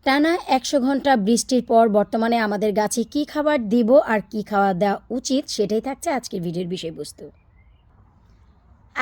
টানা ১০০ ঘন্টা বৃষ্টির পর বর্তমানে আমাদের গাছে কী খাবার দিব আর কী খাওয়া দেওয়া উচিত সেটাই থাকছে আজকের ভিডিওর বিষয়বস্তু।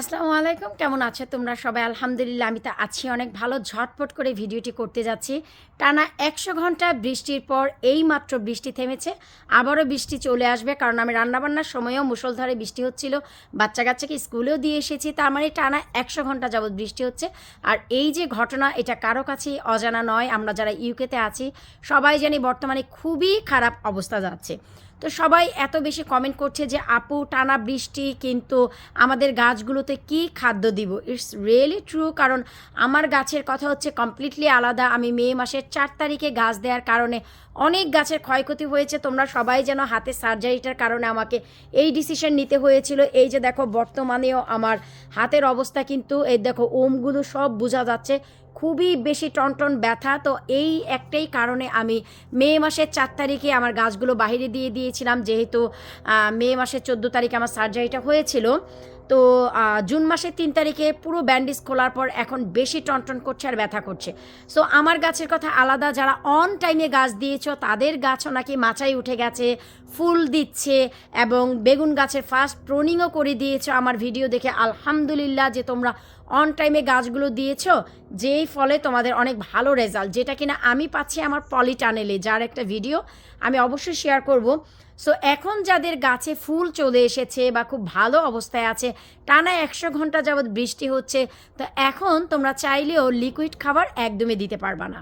আসসালামু আলাইকুম, কেমন আছো তোমরা সবাই? আলহামদুলিল্লাহ আমি তো আছি অনেক ভালো। ঝটপট করে ভিডিওটি করতে যাচ্ছি। টানা ১০০ ঘন্টা বৃষ্টির পর এইমাত্র বৃষ্টি থেমেছে, আবারও বৃষ্টি চলে আসবে, কারণ আমি রান্নাবান্নার সময়ও মুষলধারে বৃষ্টি হচ্ছিল, বাচ্চা কাচ্চাকে স্কুলেও দিয়ে এসেছি, তার মানে টানা ১০০ ঘন্টা যাবৎ বৃষ্টি হচ্ছে। আর এই যে ঘটনা, এটা কারো কাছেই অজানা নয়। আমরা যারা ইউকেতে আছি সবাই জানি বর্তমানে খুবই খারাপ অবস্থা যাচ্ছে। তো সবাই এত বেশি কমেন্ট করছে যে আপু টানা বৃষ্টি, কিন্তু আমাদের গাছগুলোতে কি খাদ্য দিব? ইটস রিয়েলি ট্রু, কারণ আমার গাছের কথা হচ্ছে কমপ্লিটলি আলাদা। আমি মে মাসের ৪ তারিখে গাছ দেওয়ার কারণে অনেক গাছের ক্ষয়ক্ষতি হয়েছে। তোমরা সবাই যেন হাতের সার্জারিটার কারণে আমাকে এই ডিসিশন নিতে হয়েছিল। এই যে দেখো বর্তমানেও আমার হাতের অবস্থা, কিন্তু এই দেখো ওমগুলো সব বোঝা যাচ্ছে, খুবই বেশি টনটন ব্যথা। তো এই একটাই কারণে আমি মে মাসের ৪ তারিখে আমার গাছগুলো বাইরে দিয়ে দিয়েছিলাম, যেহেতু মে মাসের ১৪ তারিখে আমার সার্জারিটা হয়েছিল। তো জুন মাসের ৩ তারিখে পুরো ব্যান্ডেজ খোলার পর এখন বেশি টনটন করছে আর ব্যথা করছে। সো আমার গাছের কথা আলাদা, যারা অন টাইমে গাছ দিয়েছ তাদের গাছও নাকি মাচায় উঠে গেছে, ফুল দিচ্ছে, এবং বেগুন গাছের ফার্স্ট প্রুনিংও করে দিয়েছ। আমার ভিডিও দেখে আলহামদুলিল্লাহ যে তোমরা অন টাইমে গাছগুলো দিয়েছ, যেই ফলে তোমাদের অনেক ভালো রেজাল্ট, যেটা কিনা আমি পাচ্ছি আমার পলি টানেলে, যার একটা ভিডিও আমি অবশ্যই শেয়ার করব। সো এখন যাদের গাছে ফুল চলে এসেছে বা খুব ভালো অবস্থায় আছে, টানা ১০০ ঘন্টা যাবৎ বৃষ্টি হচ্ছে, তো এখন তোমরা চাইলেও লিকুইড খাবার একদমই দিতে পারবা না।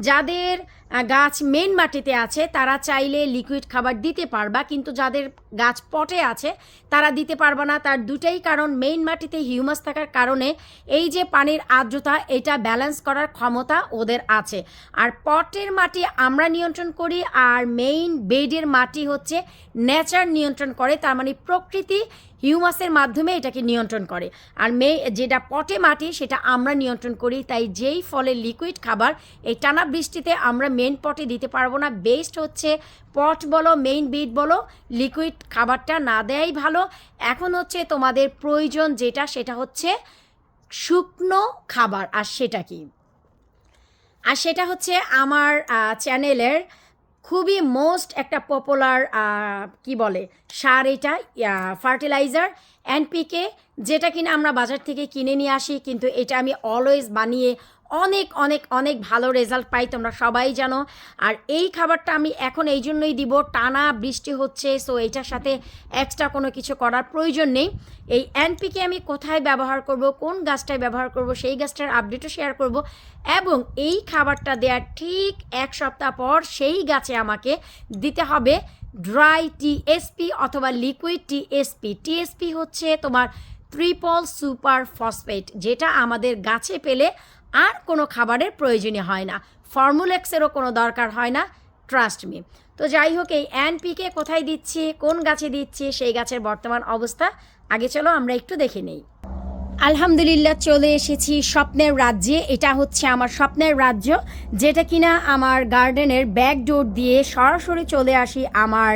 যাদের গাছ মেন মাটিতে আছে তারা চাইলে লিকুইড খাবার দিতে পারবা, কিন্তু যাদের গাছ পটে আছে তারা দিতে পারবা না। তার দুটাই কারণ, মেইন মাটিতে হিউমাস থাকার কারণে এই যে পানির আর্দ্রতা, এটা ব্যালেন্স করার ক্ষমতা ওদের আছে। আর পটের মাটি আমরা নিয়ন্ত্রণ করি, আর মেইন বেডের মাটি হচ্ছে নেচার নিয়ন্ত্রণ করে, তার মানে প্রকৃতি হিউমাসের মাধ্যমে এটাকে নিয়ন্ত্রণ করে। আর যেটা পটে মাটি সেটা আমরা নিয়ন্ত্রণ করি। তাই যেই ফলে লিকুইড খাবার এই টানা বৃষ্টিতে আমরা মেইন পটে দিতে পারবো না। বেস্ট হচ্ছে পট বলো মেইন বেড বলো, লিকুইড খাবারটা না দেয়াই ভালো। এখন হচ্ছে তোমাদের প্রয়োজন যেটা, সেটা হচ্ছে শুকনো খাবার। আর সেটা কি? আর সেটা হচ্ছে আমার চ্যানেলের খুবই মোস্ট একটা পপুলার কি বলে সার, এটা ফার্টিলাইজার NPK, যেটা কিনা আমরা বাজার থেকে কিনে নিয়ে আসি, কিন্তু এটা আমি অলওয়েজ বানিয়ে অনেক অনেক অনেক ভালো রেজাল্ট পাই, তোমরা সবাই জানো। আর এই খাবারটা আমি এখন এই জন্যই দিব, টানা বৃষ্টি হচ্ছে, সো এইটার সাথে এক্সট্রা কোনো কিছু করার প্রয়োজন নেই। এই NPK আমি কোথায় ব্যবহার করব, কোন গাছটায় ব্যবহার করব, সেই গাছটার আপডেটও শেয়ার করব। এবং এই খাবারটা দেওয়ার ঠিক ১ সপ্তাহ পর সেই গাছে আমাকে দিতে হবে ড্রাই TSP অথবা লিকুইড TSP। TSP হচ্ছে তোমার ট্রিপল সুপার ফসফেট, যেটা আমাদের গাছে পেলে আর কোনো খাবারের প্রয়োজনীয় হয় না, ফর্মুলেক্সেরও কোনো দরকার হয় না, ট্রাস্ট মি। তো যাই হোক, এই NPK কোথায় দিচ্ছি, কোন গাছে দিচ্ছি, সেই গাছের বর্তমান অবস্থা আগে চলো আমরা একটু দেখে নেই। আলহামদুলিল্লাহ চলে এসেছি স্বপ্নের রাজ্যে। এটা হচ্ছে আমার স্বপ্নের রাজ্য, যেটা কিনা আমার গার্ডেনের ব্যাক ডোর দিয়ে সরাসরি চলে আসি আমার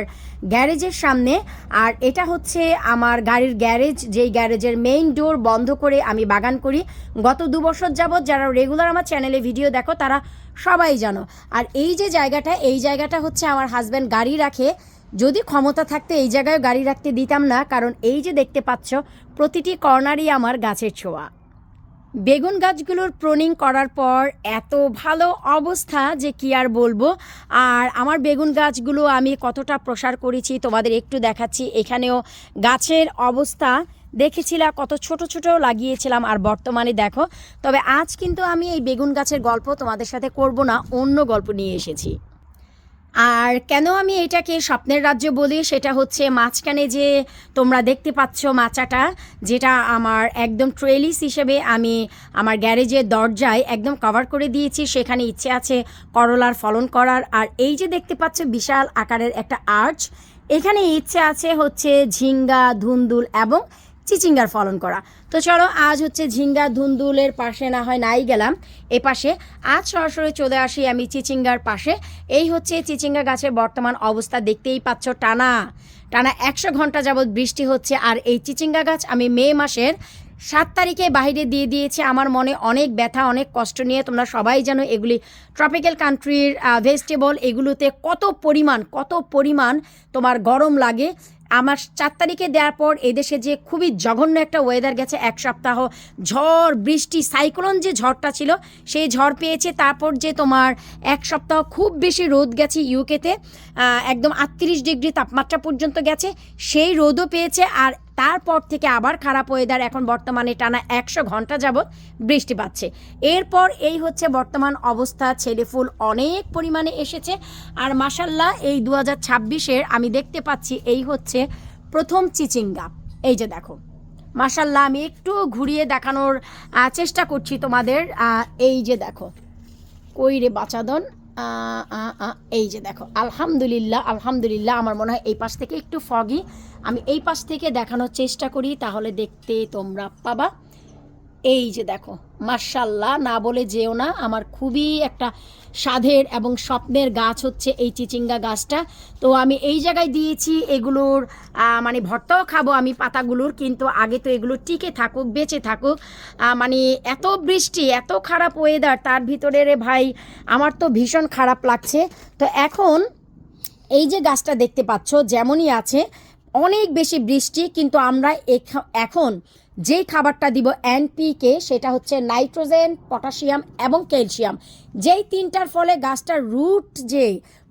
গ্যারেজের সামনে। আর এটা হচ্ছে আমার গাড়ির গ্যারেজ, যেই গ্যারেজের মেইন ডোর বন্ধ করে আমি বাগান করি গত ২ বছর যাবৎ। যারা রেগুলার আমার চ্যানেলে ভিডিও দেখো তারা সবাই জানো। আর এই যে জায়গাটা, এই জায়গাটা হচ্ছে আমার হাজব্যান্ড গাড়ি রাখে। যদি ক্ষমতা থাকতে এই জায়গায় গাড়ি রাখতে দিতাম না, কারণ এই যে দেখতে পাচ্ছ প্রতিটি কর্নারই আমার গাছের ছোঁয়া। বেগুন গাছগুলোর প্রুনিং করার পর এত ভালো অবস্থা যে কি আর বলবো। আর আমার বেগুন গাছগুলো আমি কতটা প্রসার করেছি তোমাদের একটু দেখাচ্ছি। এখানেও গাছের অবস্থা দেখেছিলাম, কত ছোট ছোট লাগিয়েছিলাম, আর বর্তমানে দেখো। তবে আজ কিন্তু আমি এই বেগুন গাছের গল্প তোমাদের সাথে করব না, অন্য গল্প নিয়ে এসেছি। আর কেন আমি এটাকে স্বপ্নের রাজ্য বলি, সেটা হচ্ছে মাঝখানে যে তোমরা দেখতে পাচ্ছ মাচাটা, যেটা আমার একদম ট্রেলিস হিসেবে আমি আমার গ্যারেজের দরজায় একদম কভার করে দিয়েছি। সেখানে ইচ্ছে আছে করলার ফলন করার। আর এই যে দেখতে পাচ্ছ বিশাল আকারের একটা আর্চ, এখানে ইচ্ছে আছে হচ্ছে ঝিঙ্গা, ধুন্দুল এবং চিচিঙ্গার ফলন করা। তো চলো আজ হচ্ছে ঝিঙ্গা ধুন্দুলের পাশে না হয় নাই গেলাম, এ পাশে আজ সরাসরি চলে আসি আমি চিচিঙ্গার পাশে। এই হচ্ছে চিচিঙ্গা গাছের বর্তমান অবস্থা, দেখতেই পাচ্ছ টানা ১০০ ঘন্টা যাবৎ বৃষ্টি হচ্ছে। আর এই চিচিঙ্গা গাছ আমি মে মাসের 7 তারিখে বাইরে দিয়ে দিয়েছে। আমার মনে অনেক ব্যথা, অনেক কষ্ট নিয়ে। তোমরা সবাই জানো এগুলি ট্রপিক্যাল কান্ট্রির ভেজিটেবল, এগুলোতে কত পরিমাণ তোমার গরম লাগে। আমার 4 তারিখে দেওয়ার পর এদেশে যে খুবই জঘন্য একটা ওয়েদার গেছে, 1 সপ্তাহ ঝড় বৃষ্টি সাইক্লোন, যে ঝড়টা ছিল সেই ঝড় পেয়েছে। তারপর যে তোমার 1 সপ্তাহ খুব বেশি রোদ গেছে ইউকেতে, একদম 38 ডিগ্রি তাপমাত্রা পর্যন্ত গেছে, সেই রোদও পেয়েছে। আর তারপর থেকে আবার খারাপ ওয়েদার, এখন বর্তমানে টানা 100 ঘন্টা যাবৎ বৃষ্টি পাচ্ছে। এরপর এই হচ্ছে বর্তমান অবস্থা। ছেলে ফুল অনেক পরিমাণে এসেছে। আর মাশাল্লাহ এই 2026-এর আমি দেখতে পাচ্ছি এই হচ্ছে প্রথম চিচিঙ্গা। এই যে দেখো মাশাল্লাহ, আমি একটু ঘুরিয়ে দেখানোর চেষ্টা করছি তোমাদের। এই যে দেখো, কই রে বাচাদন, এই যে দেখো, আলহামদুলিল্লাহ। আমার মনে হয় এই পাশ থেকে একটু ফগি, আমি এই পাশ থেকে দেখানোর চেষ্টা করি, তাহলে দেখতে তোমরা পাবা। এই যে দেখো মাশাল্লাহ, না বলে যেও না, আমার খুবই একটা স্বাদের এবং স্বপ্নের গাছ হচ্ছে এই চিচিঙ্গা গাছটা। তো আমি এই জায়গায় দিয়েছি এগুলোর মানে ভর্তাও খাবো আমি পাতাগুলোর, কিন্তু আগে তো এগুলো টিকে থাকুক, বেঁচে থাকুক। মানে এত বৃষ্টি, এত খারাপ ওয়েদার, তার ভিতরে রে ভাই আমার তো ভীষণ খারাপ লাগছে। তো এখন এই যে গাছটা দেখতে পাচ্ছ যেমনই আছে, অনেক বেশি বৃষ্টি, কিন্তু আমরা এখন যেই খাবারটা দিব NPK, সেটা হচ্ছে নাইট্রোজেন, পটাশিয়াম এবং ক্যালসিয়াম। যেই 3টার ফলে গাছটার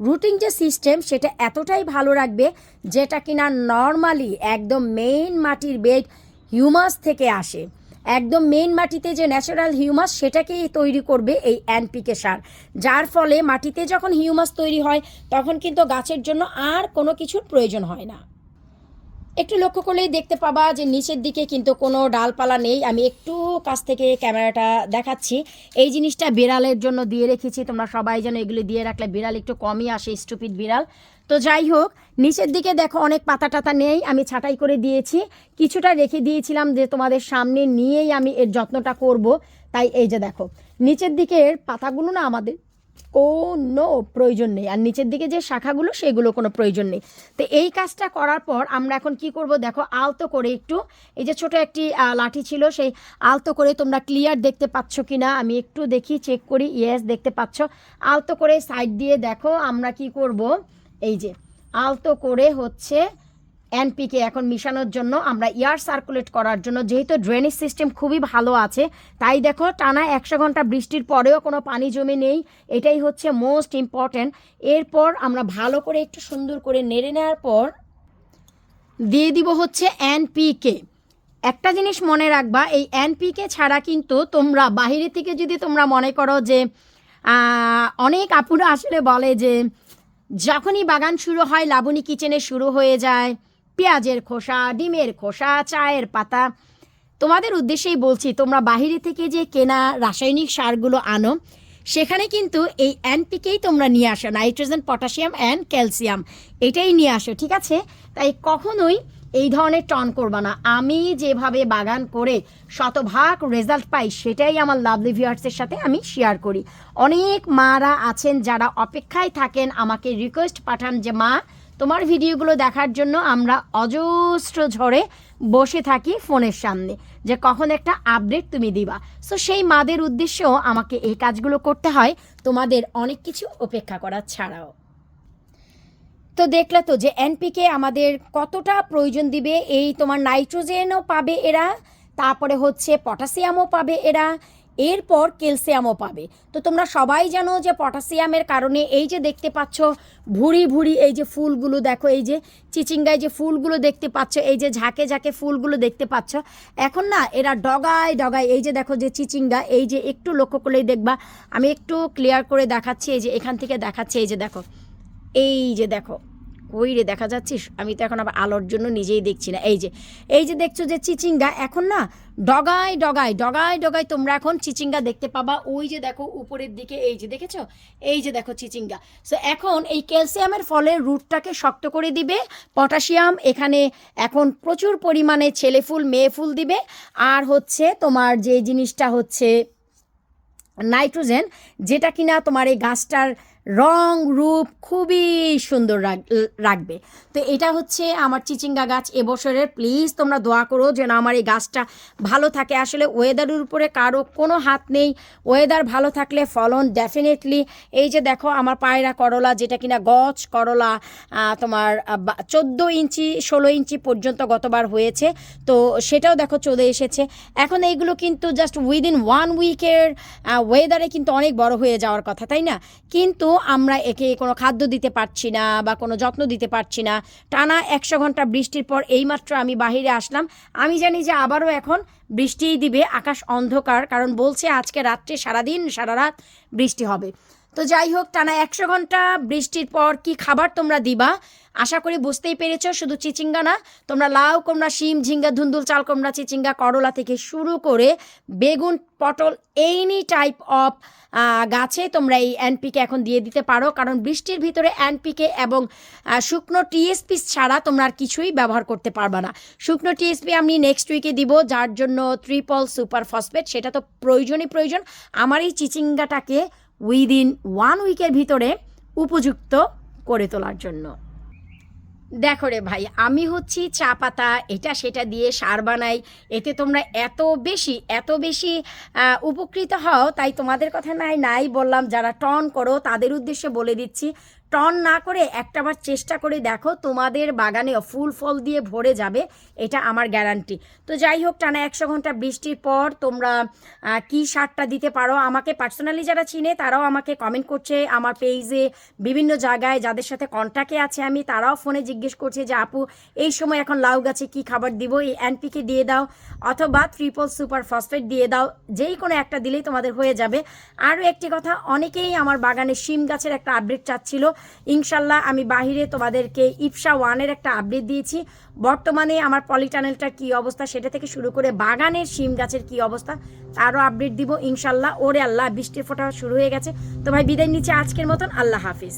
রুটিং যে সিস্টেম সেটা এতটাই ভালো রাখবে, যেটা কিনা নর্মালি একদম মেইন মাটির বেড হিউমাস থেকে আসে। একদম মেইন মাটিতে যে ন্যাচারাল হিউমাস সেটাকেই তৈরি করবে এই NPK সার, যার ফলে মাটিতে যখন হিউমাস তৈরি হয় তখন কিন্তু গাছের জন্য আর কোনো কিছুর প্রয়োজন হয় না। একটু লক্ষ্য করলেই দেখতে পাবা যে নিচের দিকে কিন্তু কোনো ডালপালা নেই। আমি একটু কাছ থেকে ক্যামেরাটা দেখাচ্ছি। এই জিনিসটা বিড়ালের জন্য দিয়ে রেখেছি, তোমরা সবাই যেন এগুলি দিয়ে রাখলে বিড়াল একটু কমই আসে, স্টুপিড বিড়াল। তো যাই হোক, নিচের দিকে দেখো অনেক পাতা টাতা নেই, আমি ছাঁটাই করে দিয়েছি, কিছুটা রেখে দিয়েছিলাম যে তোমাদের সামনে নিয়েই আমি এর যত্নটা করব। তাই এই যে দেখো নিচের দিকের পাতাগুলো না আমাদের কোনো প্রয়োজন নেই, আর নিচের দিকে যে শাখাগুলো সেগুলো কোনো প্রয়োজন নেই। তো এই কাজটা করার পর আমরা এখন কি করব দেখো, আলতো করে একটু, এই যে ছোট একটি লাঠি ছিল, সেই আলতো করে, তোমরা ক্লিয়ার দেখতে পাচ্ছ কি না আমি একটু দেখি, চেক করি, ইয়েস দেখতে পাচ্ছ। আলতো করে সাইড দিয়ে দেখো আমরা কি করব, এই যে আলতো করে হচ্ছে NPK এখন মিশানোর জন্য, আমরা এয়ার সার্কুলেট করার জন্য, যেহেতু ড্রেনেজ সিস্টেম খুবই ভালো আছে, তাই দেখো টানা 100 ঘন্টা বৃষ্টির পরেও কোনো পানি জমে নেই, এটাই হচ্ছে মোস্ট ইম্পর্ট্যান্ট। এরপর আমরা ভালো করে একটু সুন্দর করে নেড়ে নেওয়ার পর দিয়ে দিব হচ্ছে NPK। একটা জিনিস মনে রাখবা, এই NPK ছাড়া কিন্তু তোমরা বাইরে থেকে যদি তোমরা মনে করো যে অনেক আপুরা আসলে বলে যে যখনই বাগান শুরু হয় লাবণী কিচেনে শুরু হয়ে যায় পেঁয়াজের খোসা, ডিমের খোসা, চায়ের পাতা। তোমাদের উদ্দেশ্যেই বলছি, তোমরা বাইরে থেকে যে কেনা রাসায়নিক সারগুলো আনো সেখানে কিন্তু এই NPKই তোমরা নিয়ে আসো, নাইট্রোজেন, পটাশিয়াম অ্যান্ড ক্যালসিয়াম, এটাই নিয়ে আসো, ঠিক আছে? তাই কখনোই এই ধরনের টন করবা না। আমি যেভাবে বাগান করে শতভাগ রেজাল্ট পাই সেটাই আমার লাভলি ভিউয়ার্সের সাথে আমি শেয়ার করি। অনেক মারা আছেন যারা অপেক্ষায় থাকেন, আমাকে রিকোয়েস্ট পাঠান যে মা তোমার ভিডিওগুলো দেখার জন্য আমরা অজস্র ঝড়ে বসে থাকি ফোনের সামনে, যে কখন একটা আপডেট তুমি দিবা। সো সেই মাদের উদ্দেশ্যেও আমাকে এই কাজগুলো করতে হয়, তোমাদের অনেক কিছু উপেক্ষা করা ছাড়াও। তো দেখলে তো যে NPK আমাদের কতটা প্রয়োজন দিবে। এই তোমার নাইট্রোজেনও পাবে এরা, তারপরে হচ্ছে পটাশিয়ামও পাবে এরা, এরপর ক্যালসিয়ামও পাবে। তো তোমরা সবাই জানো যে পটাশিয়ামের কারণে এই যে দেখতে পাচ্ছ ভুড়ি ভুড়ি এই যে ফুলগুলো দেখো, এই যে চিচিঙ্গায় যে ফুলগুলো দেখতে পাচ্ছ, এই যে ঝাঁকে ঝাঁকে ফুলগুলো দেখতে পাচ্ছ, এখন না এরা ডগায় ডগায়, এই যে দেখো যে চিচিঙ্গা, এই যে একটু লক্ষ্য করলেই দেখবা, আমি একটু ক্লিয়ার করে দেখাচ্ছি, এই যে এখান থেকে দেখাচ্ছি, এই যে দেখো, এই যে দেখো, ওই রে দেখা যাচ্ছিস, আমি তো এখন আবার আলোর জন্য নিজেই দেখছি না। এই যে দেখছো যে চিচিঙ্গা এখন না ডগায় ডগায় ডগায় ডগায় তোমরা এখন চিচিঙ্গা দেখতে পাবা। ওই যে দেখো উপরের দিকে, এই যে দেখেছো, এই যে দেখো চিচিঙ্গা। সো এখন এই ক্যালসিয়ামের ফলে রুটটাকে শক্ত করে দিবে, পটাশিয়াম এখানে এখন প্রচুর পরিমাণে ছেলে ফুল মেয়ে ফুল দিবে, আর হচ্ছে তোমার যে জিনিসটা হচ্ছে নাইট্রোজেন, যেটা কিনা তোমার এই গাছটার রং রূপ খুবই সুন্দর রাখবে। তো এটা হচ্ছে আমার চিচিঙ্গা গাছ এবছরের। প্লিজ তোমরা দোয়া করো যেন আমার এই গাছটা ভালো থাকে। আসলে ওয়েদারের উপরে কারো কোনো হাত নেই, ওয়েদার ভালো থাকলে ফলন ডেফিনেটলি। এই যে দেখো আমার পায়রা করলা, যেটা কিনা গছ করলা তোমার 14 ইঞ্চি 16 ইঞ্চি পর্যন্ত গতবার হয়েছে, তো সেটাও দেখো চলে এসেছে। এখন এইগুলো কিন্তু জাস্ট উইদিন 1 উইকের ওয়েদারে কিন্তু অনেক বড় হয়ে যাওয়ার কথা, তাই না? কিন্তু আমরা একে কোনো খাদ্য দিতে পারছি না বা কোনো যত্ন দিতে পারছি না। টানা 100 ঘন্টা বৃষ্টির পর এইমাত্র আমি বাহিরে আসলাম। আমি জানি যে আবারও এখন বৃষ্টিই দিবে, আকাশ অন্ধকার, কারণ বলছে আজকে রাত্রে সারাদিন সারা রাত বৃষ্টি হবে। তো যাই হোক, টানা 100 ঘন্টা বৃষ্টির পর কি খাবার তোমরা দিবা আশা করি বুঝতেই পেরেছো। শুধু চিচিঙ্গা না, তোমরা লাউ কুমড়া, শিম, ঝিঙ্গা, ধুন্দুল, চাল কুমড়া, চিচিঙ্গা, করলা থেকে শুরু করে বেগুন, পটল, এনি টাইপ অফ গাছে তোমরা এই এনপিকে এখন দিয়ে দিতে পারো, কারণ বৃষ্টির ভিতরে এনপিকে এবং শুকনো টিএসপি ছাড়া তোমরা আর কিছুই ব্যবহার করতে পারবা না। শুকনো টিএসপি আমি নেক্সট উইকে দিব, যার জন্য ট্রিপল সুপার ফসফেট, সেটা তো প্রয়োজন। আমার এই চিচিঙ্গাটাকে উইদিন 1 উইকের ভিতরে উপযুক্ত করে তোলার জন্য। দেখো রে ভাই, আমি হচ্ছি চা পাতা এটা সেটা দিয়ে সার বানাই, এতে তোমরা এত বেশি উপকৃত হও, তাই তোমাদের কথা নাই বললাম। যারা টন করো তাদের উদ্দেশ্যে বলে দিচ্ছি, টন না করে একটাবার চেষ্টা করে দেখো, তোমাদের বাগানে ফুল ফল দিয়ে ভরে যাবে, এটা আমার গ্যারান্টি। তো যাই হোক, টানা 100 ঘন্টা বৃষ্টির পর তোমরা কি সারটা দিতে পারো, আমাকে পার্সোনালি যারা চিনে তারাও আমাকে কমেন্ট করছে, আমার পেজে বিভিন্ন জায়গায় যাদের সাথে কন্ট্যাক্টে আছে আমি, তারাও ফোনে জিজ্ঞেস করছে যে আপু এই সময় এখন লাউ গাছে কি খাবার দিব, এই এনপিকে দিয়ে দাও অথবা ট্রিপল সুপার ফসফেট দিয়ে দাও, যেই কোনো একটা দিলেই তোমাদের হয়ে যাবে। আরও একটি কথা, অনেকেই আমার বাগানে শিম গাছের একটা আপডেট চাচ্ছিল। ইনশাল্লাহ আমি বাহিরে তোমাদেরকে ইপসা 1-এর একটা আপডেট দিয়েছি। বর্তমানে আমার পলিটানেলটার কী অবস্থা সেটা থেকে শুরু করে বাগানের শিম গাছের কী অবস্থা তারও আপডেট দিব ইনশাল্লাহ। ওরে আল্লাহ, বৃষ্টির ফোঁটা শুরু হয়ে গেছে। তো ভাই বিদায় নিচ্ছে আজকের মতন, আল্লাহ হাফিজ।